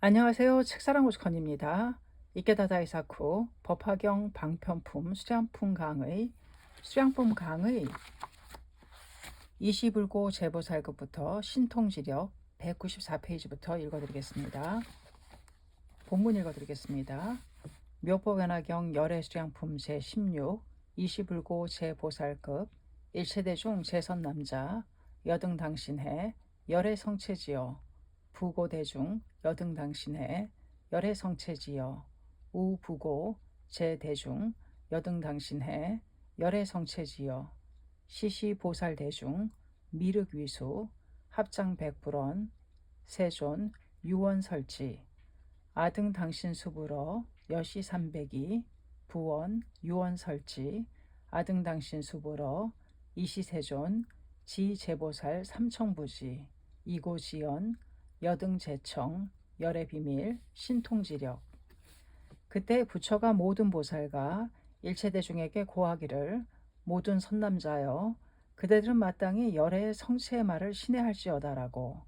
안녕하세요. 책사랑 오스컨입니다. 이케다 다이사쿠 법화경 방편품 수량품 강의 20불고 제보살급부터 신통지력 194페이지부터 읽어드리겠습니다. 본문 읽어드리겠습니다. 묘법연화경 열애수량품 제16 20불고 제보살급 일체대중 제선남자 여등당신해 열애성체지여 부고대중 여등당신해 열애성체지여 우부고 제대중 여등당신해 열애성체지여 시시보살대중 미륵위수 합장백불원 세존 유원설지 아등당신수불어 여시삼백이 부원 유원설지 아등당신수불어 이시세존 지제보살 삼청부지 이고지연 여등제청 열애비밀 신통지력. 그때 부처가 모든 보살과 일체대중에게 고하기를 모든 선남자여 그대들은 마땅히 열애의 성체의 말을 신뢰할지어다라고,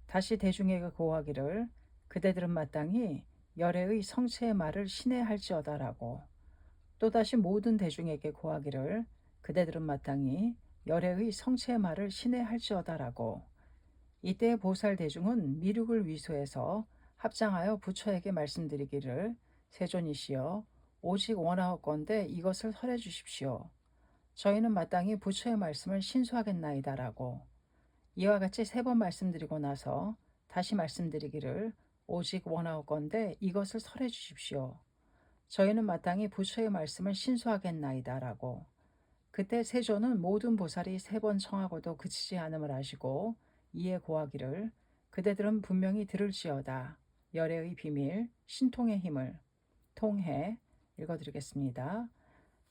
다시 대중에게 고하기를 그대들은 마땅히 열애의 성체의 말을 신뢰할지어다라고, 또다시 모든 대중에게 고하기를 그대들은 마땅히 열애의 성체의 말을 신뢰할지어다라고, 이때 보살 대중은 미륵을 위소해서 합장하여 부처에게 말씀드리기를 세존이시여 오직 원하옵건대 이것을 설해 주십시오. 저희는 마땅히 부처의 말씀을 신수하겠나이다라고, 이와 같이 3번 말씀드리고 나서 다시 말씀드리기를 오직 원하옵건대 이것을 설해 주십시오. 저희는 마땅히 부처의 말씀을 신수하겠나이다라고, 그때 세존은 모든 보살이 3번 청하고도 그치지 않음을 아시고 이에 고하기를 그대들은 분명히 들을지어다. 열애의 비밀 신통의 힘을 통해 읽어드리겠습니다.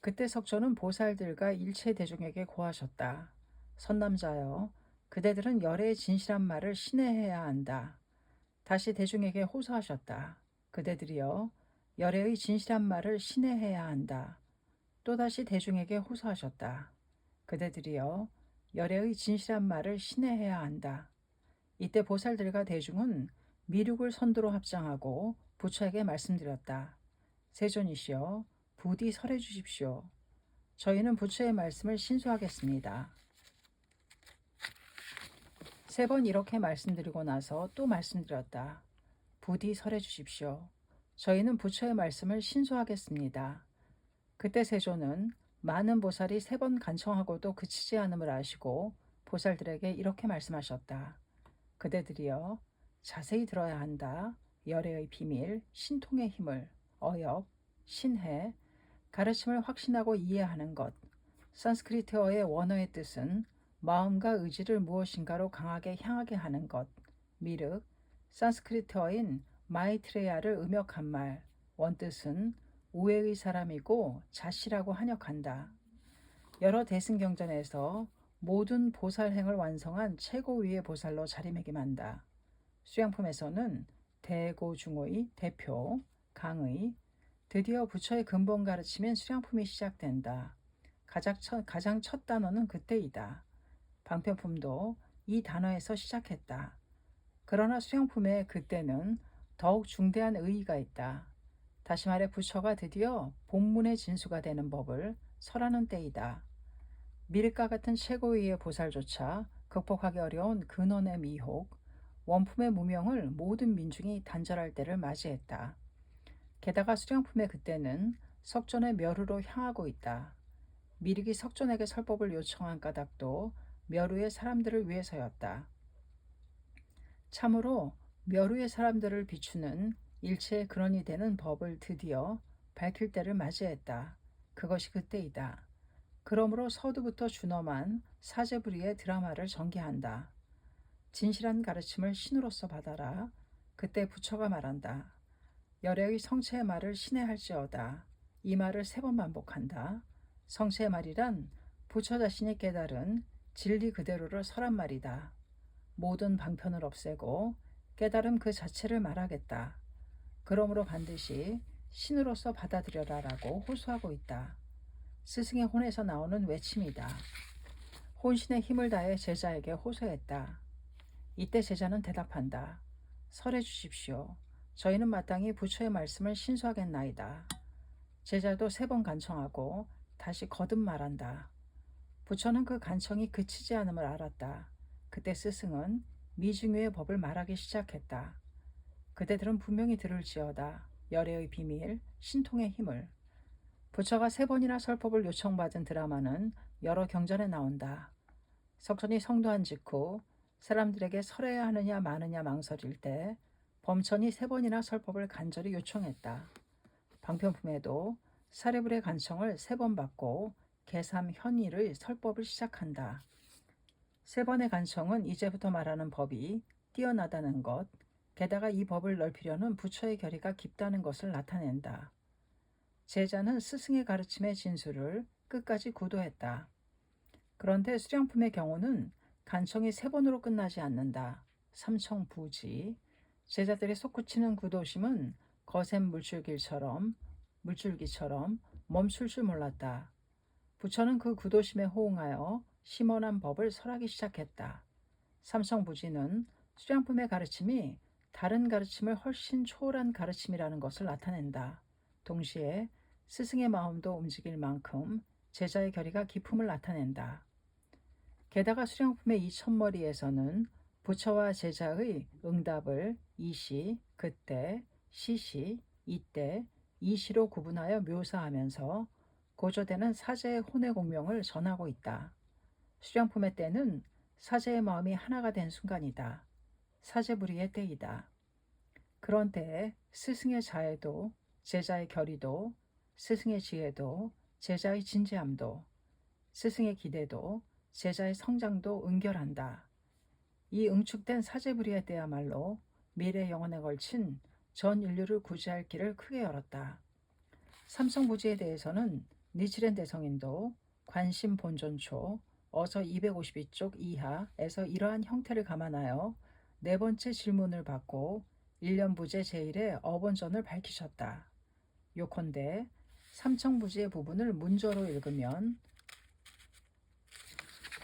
그때 석조는 보살들과 일체 대중에게 고하셨다. 선남자여 그대들은 열애의 진실한 말을 신뢰해야 한다. 다시 대중에게 호소하셨다. 그대들이여 열애의 진실한 말을 신뢰해야 한다. 또다시 대중에게 호소하셨다. 그대들이여 열애의 진실한 말을 신뢰해야 한다. 이때 보살들과 대중은 미륵을 선두로 합장하고 부처에게 말씀드렸다. 세존이시여 부디 설해 주십시오. 저희는 부처의 말씀을 신수하겠습니다. 3번 이렇게 말씀드리고 나서 또 말씀드렸다. 부디 설해 주십시오. 저희는 부처의 말씀을 신수하겠습니다. 그때 세존은 많은 보살이 3번 간청하고도 그치지 않음을 아시고 보살들에게 이렇게 말씀하셨다. 그대들이여 자세히 들어야 한다. 열애의 비밀, 신통의 힘을, 어역, 신해, 가르침을 확신하고 이해하는 것. 산스크리트어의 원어의 뜻은 마음과 의지를 무엇인가로 강하게 향하게 하는 것. 미륵, 산스크리트어인 마이트레야를 음역한 말, 원뜻은 우애의 사람이고 자시라고 한역한다. 여러 대승경전에서 모든 보살행을 완성한 최고위의 보살로 자리매김한다. 수양품에서는 대고중의 대표, 강의, 드디어 부처의 근본 가르침인 수양품이 시작된다. 가장 첫 단어는 그때이다. 방편품도 이 단어에서 시작했다. 그러나 수양품의 그때는 더욱 중대한 의의가 있다. 다시 말해 부처가 드디어 본문의 진수가 되는 법을 설하는 때이다. 미륵과 같은 최고위의 보살조차 극복하기 어려운 근원의 미혹, 원품의 무명을 모든 민중이 단절할 때를 맞이했다. 게다가 수령품의 그때는 석존의 멸후로 향하고 있다. 미륵이 석존에게 설법을 요청한 까닭도 멸후의 사람들을 위해서였다. 참으로 멸후의 사람들을 비추는 일체의 근원이 되는 법을 드디어 밝힐 때를 맞이했다. 그것이 그때이다. 그러므로 서두부터 준엄한 사제부리의 드라마를 전개한다. 진실한 가르침을 신으로서 받아라. 그때 부처가 말한다. 열애의 성체의 말을 신뢰할지어다. 이 말을 3번 반복한다. 성체의 말이란 부처 자신이 깨달은 진리 그대로를 설한 말이다. 모든 방편을 없애고 깨달음 그 자체를 말하겠다. 그러므로 반드시 신으로서 받아들여라라고 호소하고 있다. 스승의 혼에서 나오는 외침이다. 혼신의 힘을 다해 제자에게 호소했다. 이때 제자는 대답한다. 설해 주십시오. 저희는 마땅히 부처의 말씀을 신수하겠나이다. 제자도 3번 간청하고 다시 거듭 말한다. 부처는 그 간청이 그치지 않음을 알았다. 그때 스승은 미중유의 법을 말하기 시작했다. 그대들은 분명히 들을지어다. 열애의 비밀, 신통의 힘을. 부처가 3번이나 설법을 요청받은 드라마는 여러 경전에 나온다. 석천이 성도한 직후 사람들에게 설해야 하느냐 마느냐 망설일 때 범천이 3번이나 설법을 간절히 요청했다. 방편품에도 사례불의 간청을 3번 받고 계삼 현일의 설법을 시작한다. 3번의 간청은 이제부터 말하는 법이 뛰어나다는 것, 게다가 이 법을 넓히려는 부처의 결의가 깊다는 것을 나타낸다. 제자는 스승의 가르침의 진수를 끝까지 구도했다. 그런데 수량품의 경우는 간청이 3번으로 끝나지 않는다. 삼청부지. 제자들의 솟구치는 구도심은 거센 물줄기처럼 멈출 줄 몰랐다. 부처는 그 구도심에 호응하여 심원한 법을 설하기 시작했다. 삼청부지는 수량품의 가르침이 다른 가르침을 훨씬 초월한 가르침이라는 것을 나타낸다. 동시에 스승의 마음도 움직일 만큼 제자의 결의가 깊음을 나타낸다. 게다가 수량품의 이 첫머리에서는 부처와 제자의 응답을 이시, 그때, 시시, 이때, 이시로 구분하여 묘사하면서 고조되는 사제의 혼의 공명을 전하고 있다. 수량품의 때는 사제의 마음이 하나가 된 순간이다. 사제불이의 때이다. 그런 때에 스승의 자애도 제자의 결의도 스승의 지혜도 제자의 진지함도 스승의 기대도 제자의 성장도 응결한다. 이 응축된 사제불이의 때야말로 미래 영원에 걸친 전 인류를 구제할 길을 크게 열었다. 삼성부지에 대해서는 니치렌 대성인도 관심 본존초 어서 252쪽 이하에서 이러한 형태를 감안하여 4번째 질문을 받고 1년 부제 제1의 어본전을 밝히셨다. 요컨대 삼청부지의 부분을 문조로 읽으면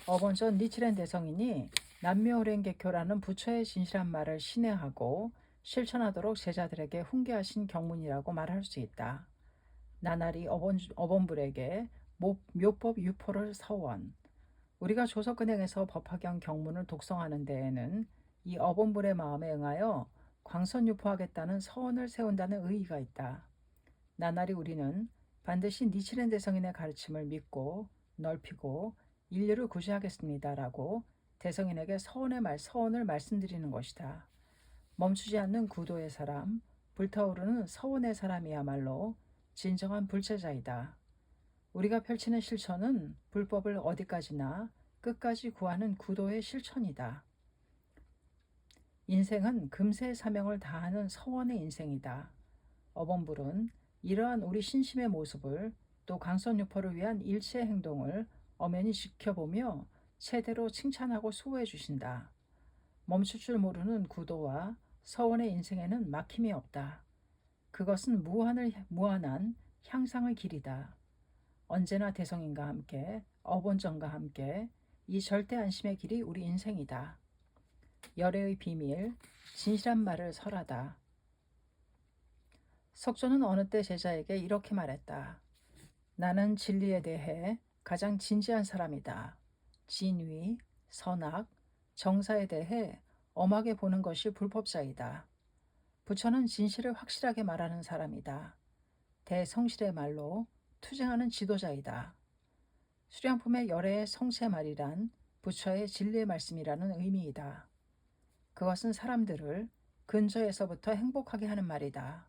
어본전 니치렌 대성인이 남묘호랭개교라는 부처의 진실한 말을 신뢰하고 실천하도록 제자들에게 훈계하신 경문이라고 말할 수 있다. 나날이 어본불에게 묘법 유포를 서원. 우리가 조석은행에서 법화경 경문을 독성하는 데에는 이 어본불의 마음에 응하여 광선유포하겠다는 서원을 세운다는 의의가 있다. 나날이 우리는 반드시 니치렌 대성인의 가르침을 믿고 넓히고 인류를 구제하겠습니다라고 대성인에게 서원을 말씀드리는 것이다. 멈추지 않는 구도의 사람, 불타오르는 서원의 사람이야말로 진정한 불제자이다. 우리가 펼치는 실천은 불법을 어디까지나 끝까지 구하는 구도의 실천이다. 인생은 금세의 사명을 다하는 서원의 인생이다. 어본불은 이러한 우리 신심의 모습을 또 강선유포를 위한 일체의 행동을 엄연히 지켜보며 최대로 칭찬하고 수호해 주신다. 멈출 줄 모르는 구도와 서원의 인생에는 막힘이 없다. 그것은 무한한 향상의 길이다. 언제나 대성인과 함께 어본전과 함께 이 절대 안심의 길이 우리 인생이다. 열애의 비밀, 진실한 말을 설하다. 석조는 어느 때 제자에게 이렇게 말했다. 나는 진리에 대해 가장 진지한 사람이다. 진위, 선악, 정사에 대해 엄하게 보는 것이 불법자이다. 부처는 진실을 확실하게 말하는 사람이다. 대성실의 말로 투쟁하는 지도자이다. 수량품의 열애의 성체 말이란 부처의 진리의 말씀이라는 의미이다. 그것은 사람들을 근저에서부터 행복하게 하는 말이다.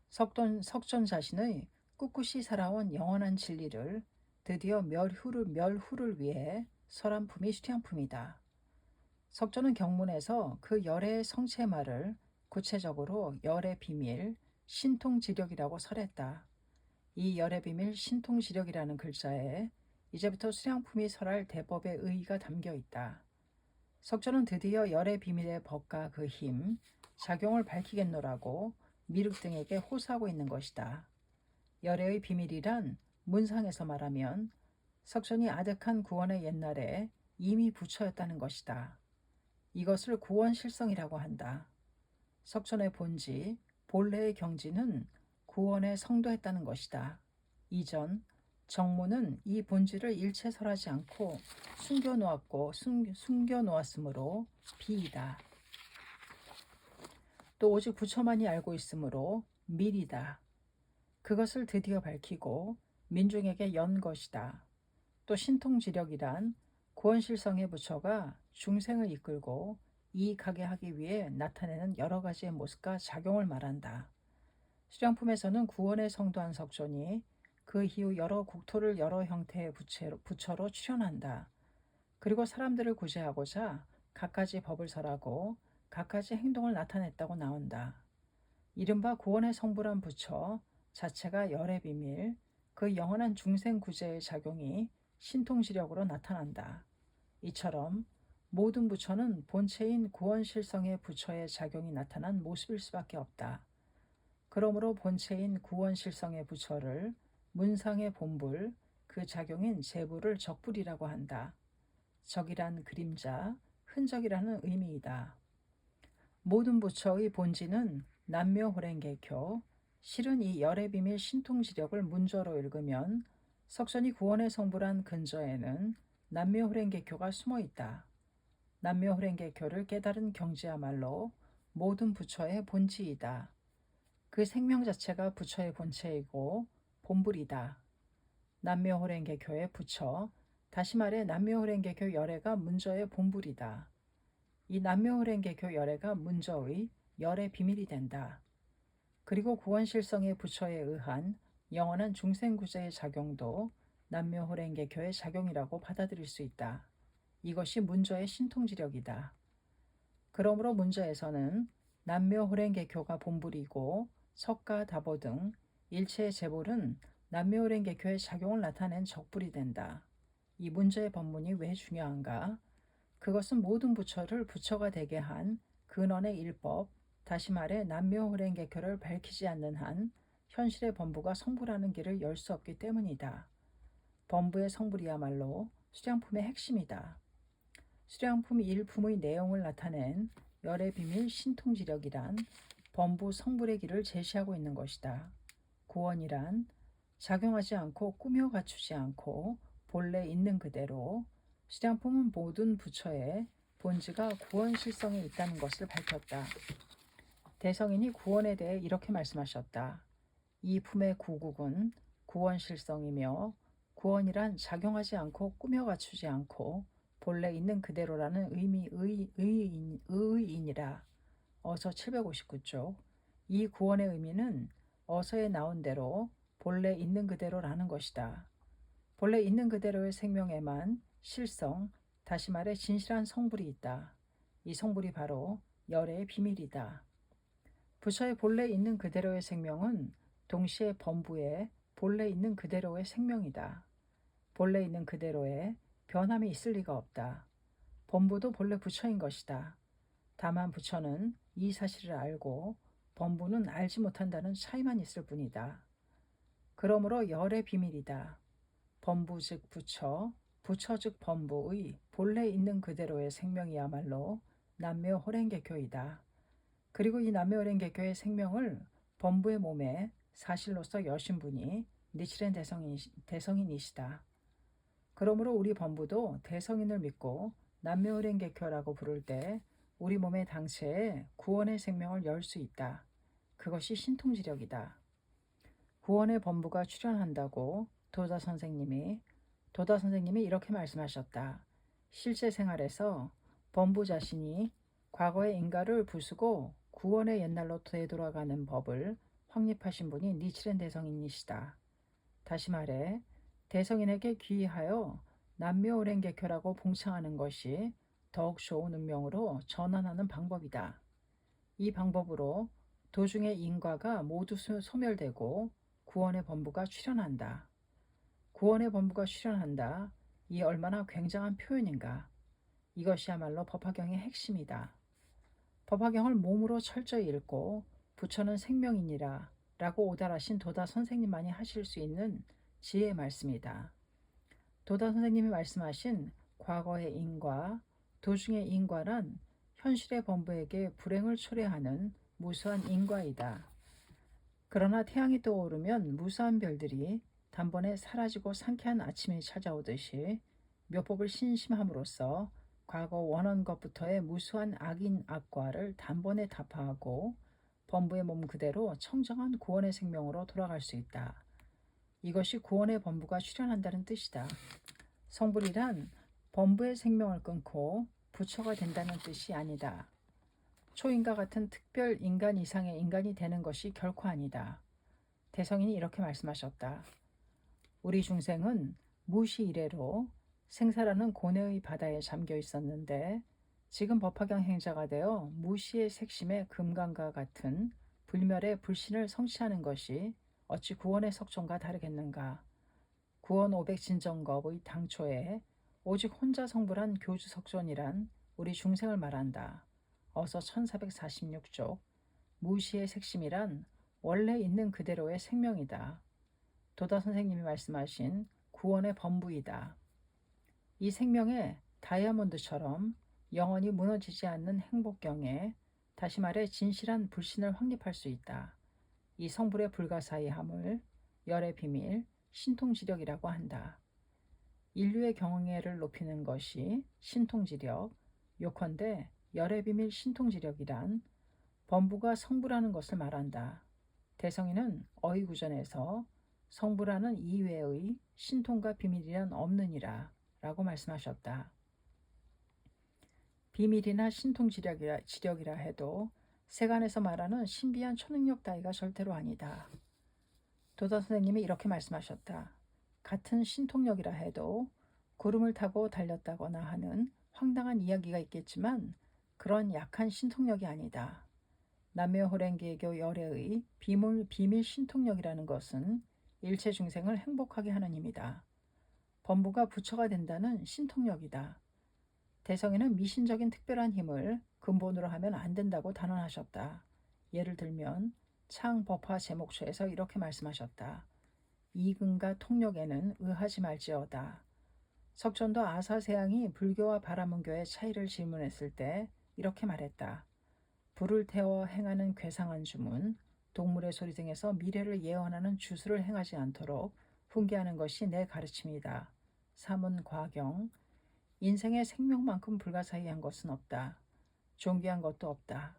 석존 자신의 꿋꿋이 살아온 영원한 진리를 드디어 멸후를 위해 설한 품이 수량품이다. 석존은 경문에서 그 열애의 성체 말을 구체적으로 열의 비밀, 신통지력이라고 설했다. 이 열의 비밀 신통지력이라는 글자에 이제부터 수량품이 설할 대법의 의의가 담겨 있다. 석조는 드디어 열의 비밀의 법과 그 힘, 작용을 밝히겠노라고 미륵 등에게 호소하고 있는 것이다. 열애의 비밀이란 문상에서 말하면 석천이 아득한 구원의 옛날에 이미 부처였다는 것이다. 이것을 구원실성이라고 한다. 석천의 본지, 본래의 경지는 구원에 성도했다는 것이다. 이전 정무는 이 본질을 일체설하지 않고 숨겨놓았으므로 비이다. 또 오직 부처만이 알고 있으므로 밀이다. 그것을 드디어 밝히고 민중에게 연 것이다. 또 신통지력이란 구원실성의 부처가 중생을 이끌고 이익하게 하기 위해 나타내는 여러 가지의 모습과 작용을 말한다. 수량품에서는 구원에 성도한 석존이 그 이후 여러 국토를 여러 형태의 부처로 출현한다. 그리고 사람들을 구제하고자 갖가지 법을 설하고 갖가지 행동을 나타냈다고 나온다. 이른바 구원의 성불한 부처 자체가 열의 비밀, 그 영원한 중생 구제의 작용이 신통지력으로 나타난다. 이처럼 모든 부처는 본체인 구원실성의 부처의 작용이 나타난 모습일 수밖에 없다. 그러므로 본체인 구원실성의 부처를 문상의 본불, 그 작용인 재불을 적불이라고 한다. 적이란 그림자, 흔적이라는 의미이다. 모든 부처의 본질은 남묘호랭개교, 실은 이 열의 비밀 신통지력을 문조로 읽으면 석선이 구원의 성불한 근저에는 남묘호랭개교가 숨어있다. 남묘호랭개교를 깨달은 경지야말로 모든 부처의 본지이다. 그 생명 자체가 부처의 본체이고 본불이다. 남묘호랭개교의 부처, 다시 말해 남묘호랭개교 열애가 문저의 본불이다. 이 남묘호랭개교 열애가 문저의 열의 비밀이 된다. 그리고 구원실성의 부처에 의한 영원한 중생구제의 작용도 남묘호랭개교의 작용이라고 받아들일 수 있다. 이것이 문저의 신통지력이다. 그러므로 문저에서는 남묘호랭개교가 본불이고 석가, 다보 등 일체의 재불은 남묘호랭개교의 작용을 나타낸 적불이 된다. 이 문저의 법문이 왜 중요한가? 그것은 모든 부처를 부처가 되게 한 근원의 일법, 다시 말해 남묘호랭개교를 밝히지 않는 한 현실의 범부가 성불하는 길을 열 수 없기 때문이다. 범부의 성불이야말로 수량품의 핵심이다. 수량품 1품의 내용을 나타낸 열의 비밀 신통지력이란 범부 성불의 길을 제시하고 있는 것이다. 구원이란 작용하지 않고 꾸며 갖추지 않고 본래 있는 그대로, 수량품은 모든 부처의 본지가 구원실성에 있다는 것을 밝혔다. 대성인이 구원에 대해 이렇게 말씀하셨다. 이 품의 구국은 구원실성이며 구원이란 작용하지 않고 꾸며 갖추지 않고 본래 있는 그대로라는 의의이니라. 어서 759쪽. 이 구원의 의미는 어서에 나온 대로 본래 있는 그대로라는 것이다. 본래 있는 그대로의 생명에만 실성, 다시 말해 진실한 성불이 있다. 이 성불이 바로 열의 비밀이다. 부처의 본래 있는 그대로의 생명은 동시에 범부의 본래 있는 그대로의 생명이다. 본래 있는 그대로에 변함이 있을 리가 없다. 범부도 본래 부처인 것이다. 다만 부처는 이 사실을 알고 범부는 알지 못한다는 차이만 있을 뿐이다. 그러므로 열의 비밀이다. 범부 즉 부처, 부처 즉 범부의 본래 있는 그대로의 생명이야말로 남묘호랭개교이다. 그리고 이 남묘호랭개교의 생명을 범부의 몸에 사실로서 여신 분이 니치렌 대성인이시다. 그러므로 우리 범부도 대성인을 믿고 남묘호랭개교라고 부를 때 우리 몸의 당체에 구원의 생명을 열 수 있다. 그것이 신통지력이다. 구원의 범부가 출현한다고 도다 선생님이 이렇게 말씀하셨다. 실제 생활에서 범부 자신이 과거의 인가를 부수고 구원의 옛날로 되돌아가는 법을 확립하신 분이 니치렌 대성인이시다. 다시 말해 대성인에게 귀의하여 남묘호랭개교라고 봉창하는 것이 더욱 좋은 운명으로 전환하는 방법이다. 이 방법으로 도중의 인과가 모두 소멸되고 구원의 범부가 출현한다. 구원의 범부가 출현한다. 이 얼마나 굉장한 표현인가. 이것이야말로 법화경의 핵심이다. 법화경을 몸으로 철저히 읽고 부처는 생명이니라 라고 오달하신 도다 선생님만이 하실 수 있는 지혜의 말씀이다. 도다 선생님이 말씀하신 과거의 인과, 도중의 인과란 현실의 범부에게 불행을 초래하는 무수한 인과이다. 그러나 태양이 떠오르면 무수한 별들이 단번에 사라지고 상쾌한 아침이 찾아오듯이 묘법을 신심함으로써 과거 원한 것부터의 무수한 악인 악과를 단번에 타파하고 범부의 몸 그대로 청정한 구원의 생명으로 돌아갈 수 있다. 이것이 구원의 범부가 출현한다는 뜻이다. 성불이란 범부의 생명을 끊고 부처가 된다는 뜻이 아니다. 초인과 같은 특별 인간 이상의 인간이 되는 것이 결코 아니다. 대성인이 이렇게 말씀하셨다. 우리 중생은 무시 이래로 생사라는 고뇌의 바다에 잠겨 있었는데 지금 법화경 행자가 되어 무시의 색심의 금강과 같은 불멸의 불신을 성취하는 것이 어찌 구원의 석종과 다르겠는가. 구원 500진정겁의 당초에 오직 혼자 성불한 교주석존이란 우리 중생을 말한다. 어서 1446쪽 무시의 색심이란 원래 있는 그대로의 생명이다. 도다 선생님이 말씀하신 구원의 범부이다. 이 생명에 다이아몬드처럼 영원히 무너지지 않는 행복경에 다시 말해 진실한 불신을 확립할 수 있다. 이 성불의 불가사의함을 열의 비밀, 신통지력이라고 한다. 인류의 경애를 높이는 것이 신통지력, 요컨대 열의 비밀 신통지력이란 범부가 성불하는 것을 말한다. 대성인은 어휘구전에서 성불하는 이외의 신통과 비밀이란 없느니라 라고 말씀하셨다. 비밀이나 신통지력이라 해도 세간에서 말하는 신비한 초능력 따위가 절대로 아니다. 도다 선생님이 이렇게 말씀하셨다. 같은 신통력이라 해도 구름을 타고 달렸다거나 하는 황당한 이야기가 있겠지만 그런 약한 신통력이 아니다. 남묘호랭개교 열애의 비밀 신통력이라는 것은 일체 중생을 행복하게 하는 힘이다. 범부가 부처가 된다는 신통력이다. 대성에는 미신적인 특별한 힘을 근본으로 하면 안 된다고 단언하셨다. 예를 들면 창법화 제목초에서 이렇게 말씀하셨다. 이근과 통력에는 의하지 말지어다. 석존도 아사세양이 불교와 바라문교의 차이를 질문했을 때 이렇게 말했다. 불을 태워 행하는 괴상한 주문, 동물의 소리 등에서 미래를 예언하는 주술을 행하지 않도록 훈계하는 것이 내 가르침이다. 사문과경, 인생의 생명만큼 불가사의한 것은 없다. 존귀한 것도 없다.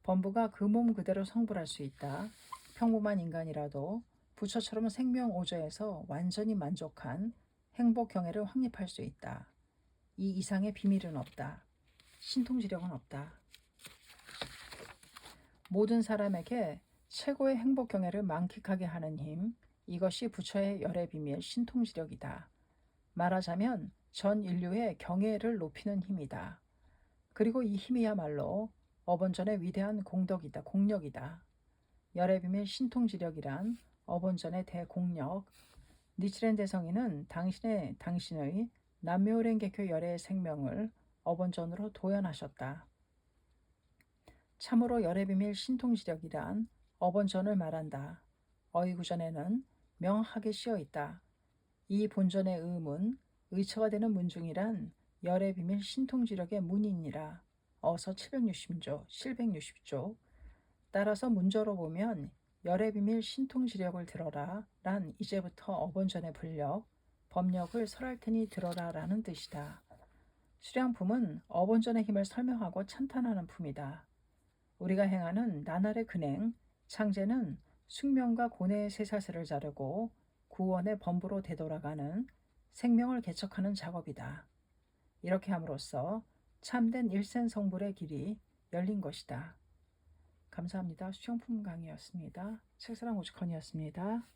범부가 그 몸 그대로 성불할 수 있다. 평범한 인간이라도 부처처럼 생명오조에서 완전히 만족한 행복경애를 확립할 수 있다. 이 이상의 비밀은 없다. 신통지력은 없다. 모든 사람에게 최고의 행복경애를 만끽하게 하는 힘, 이것이 부처의 열의 비밀 신통지력이다. 말하자면 전 인류의 경애를 높이는 힘이다. 그리고 이 힘이야말로 어본전의 위대한 공력이다. 열의 비밀 신통지력이란 어본전의 대공력. 니치렌 대성인은 당신의 남묘랭개교 열의 생명을 어본전으로 도연하셨다. 참으로 열의 비밀 신통지력이란 어본전을 말한다. 어휘구전에는 명하게 씌어 있다. 이 본전의 의문, 의처가 되는 문중이란 열의 비밀 신통지력의 문이니라. 어서 760조. 따라서 문저로 보면 열의 비밀 신통지력을 들어라 란 이제부터 어본전의 불력, 법력을 설할 테니 들어라 라는 뜻이다. 수량품은 어본전의 힘을 설명하고 찬탄하는 품이다. 우리가 행하는 나날의 근행, 창제는 숙명과 고뇌의 쇠사슬을 자르고 구원의 범부로 되돌아가는 생명을 개척하는 작업이다. 이렇게 함으로써 참된 일센성불의 길이 열린 것이다. 감사합니다. 수령품 강의였습니다. 책사랑 오죽헌이었습니다.